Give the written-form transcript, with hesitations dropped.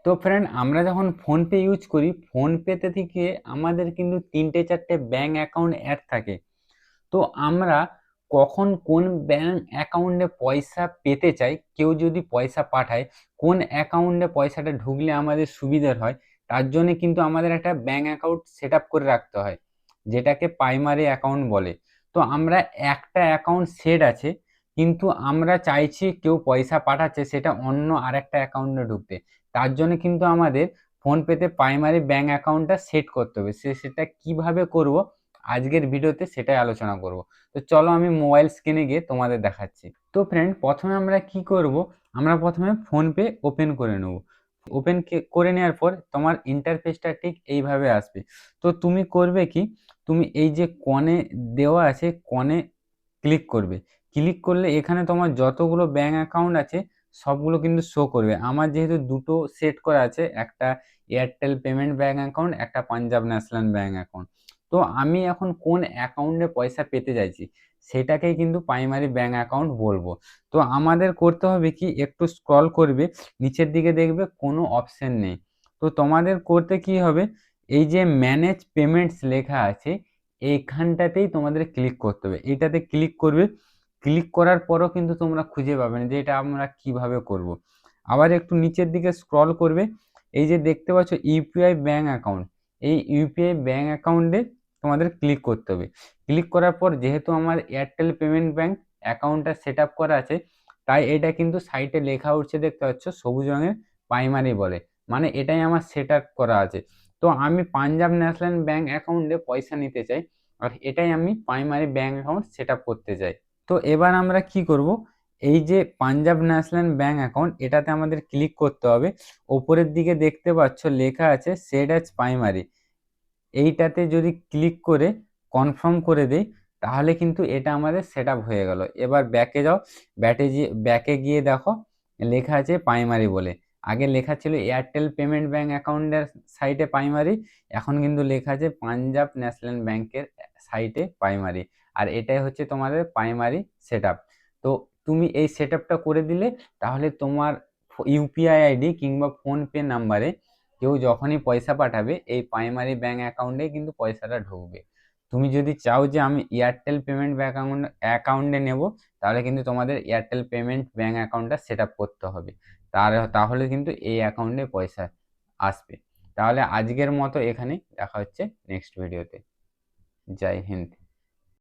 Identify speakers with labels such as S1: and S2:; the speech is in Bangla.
S1: তো ফ্রেন্ড, আমরা যখন ফোনপে ইউজ করি, ফোনপেতে থেকে আমাদের কিন্তু 3-4টে ব্যাংক অ্যাকাউন্ট অ্যাড থাকে। তো আমরা কখন কোন ব্যাংক অ্যাকাউন্টে পয়সা পেতে চাই, কেউ যদি পয়সা পাঠায়, কোন অ্যাকাউন্টে পয়সাটা ঢুকলে আমাদের সুবিধার হয়, তার জন্য কিন্তু আমাদের একটা ব্যাংক অ্যাকাউন্ট সেট আপ করে রাখতে হয়, যেটাকে প্রাইমারি অ্যাকাউন্ট বলে। তো আমরা একটা অ্যাকাউন্ট সেট আছে, কিন্তু আমরা চাইছি কেউ পয়সা পাঠাচ্ছে সেটা অন্য আরেকটা অ্যাকাউন্টে ঢুকতে। তার জন্য কিন্তু আমাদের ফোনপেতে প্রাইমারি ব্যাংক অ্যাকাউন্টটা সেট করতে হবে। সেটা কিভাবে করব, আজকের ভিডিওতে সেটাই আলোচনা করব। তো চলো আমি মোবাইল স্ক্রিনে গিয়ে তোমাদের দেখাচ্ছি। তো ফ্রেন্ড, প্রথমে আমরা কি করব, আমরা প্রথমে ফোনপে ওপেন করে নেব। ওপেন করে নেওয়ার পর তোমার ইন্টারফেসটা ঠিক এইভাবে আসবে। তো তুমি করবে কি, তুমি এই যে কনে দেওয়া আছে, কনে ক্লিক করবে। ক্লিক করলে এখানে তোমার যতগুলো ব্যাংক অ্যাকাউন্ট আছে সবগুলো কিন্তু শো করবে। আমার যেহেতু দুটো সেট করা আছে, একটা এয়ারটেল পেমেন্ট ব্যাংক অ্যাকাউন্ট, একটা পাঞ্জাব ন্যাশনাল ব্যাংক অ্যাকাউন্ট। তো আমি এখন কোন অ্যাকাউন্টে পয়সা পেতে চাইছি সেটাকেই কিন্তু প্রাইমারি ব্যাংক অ্যাকাউন্ট বলবো। তো আমাদের করতে হবে কি, একটু স্ক্রল করবে, নিচের দিকে দেখবে কোনো অপশন নেই। তো তোমাদের করতে কি হবে, এই যে ম্যানেজ পেমেন্টস লেখা আছে এইখানটাতেই তোমাদের ক্লিক করতে হবে। এটাতে ক্লিক করবে। ক্লিক করার পরও কিন্তু তোমরা খুঁজে পাবে না যে এটা আমরা কিভাবে করব। আবার একটু নিচের দিকে স্ক্রল করবে, এই যে দেখতে পাচ্ছ ইউপিআই ব্যাংক অ্যাকাউন্ট, এই ইউপিআই ব্যাংক অ্যাকাউন্টে তোমাদের ক্লিক করতে হবে। ক্লিক করার পর যেহেতু আমার এয়ারটেল পেমেন্ট ব্যাংক অ্যাকাউন্টটা সেট আপ করা আছে, তাই এটা কিন্তু সাইটে লেখা উঠছে, দেখতে পাচ্ছ সবুজ রঙের, প্রাইমারি বলে, মানে এটাই আমার সেট আপ করা আছে। তো আমি পাঞ্জাব ন্যাশনাল ব্যাংক অ্যাকাউন্টে পয়সা নিতে চাই, আর এটাই আমি primary bank account set up করতে চাই। তো এবার আমরা কি করব, এই যে পাঞ্জাব ন্যাশনাল ব্যাংক অ্যাকাউন্ট, এটাতে আমাদের ক্লিক করতে হবে। ওপরের দিকে দেখতে পাচ্ছ লেখা আছে সেট অ্যাজ প্রাইমারি, এইটাতে যদি ক্লিক করে কনফার্ম করে দেই, তাহলে কিন্তু এটা আমাদের সেট আপ হয়ে গেল। এবার ব্যাকে যাও, ব্যাকে গিয়ে দেখো লেখা আছে প্রাইমারি বলে। আগে লেখা ছিল এয়ারটেল পেমেন্ট ব্যাংক অ্যাকাউন্টের সাইটে প্রাইমারি, এখন কিন্তু লেখা আছে পাঞ্জাব ন্যাশনাল ব্যাংকের সাইটে প্রাইমারি। আর এটাই হচ্ছে তোমাদের প্রাইমারি সেট আপ। তো তুমি এই সেট আপটা করে দিলে, তাহলে তোমার ইউপিআই আইডি কিংবা ফোনপে নাম্বারে কেউ যখনই পয়সা পাঠাবে এই প্রাইমারি ব্যাংক অ্যাকাউন্টে কিন্তু পয়সাটা ঢুকবে। তুমি যদি চাও যে আমি এয়ারটেল পেমেন্ট ব্যাংক অ্যাকাউন্টে নেব, তাহলে কিন্তু তোমাদের এয়ারটেল পেমেন্ট ব্যাংক অ্যাকাউন্টটা সেট আপ করতে হবে। তাহলে কিন্তু এই অ্যাকাউন্টে পয়সা আসবে। তাহলে আজকের মতো এখানে দেখা হচ্ছে নেক্সট ভিডিওতে। জয় হিন্দ।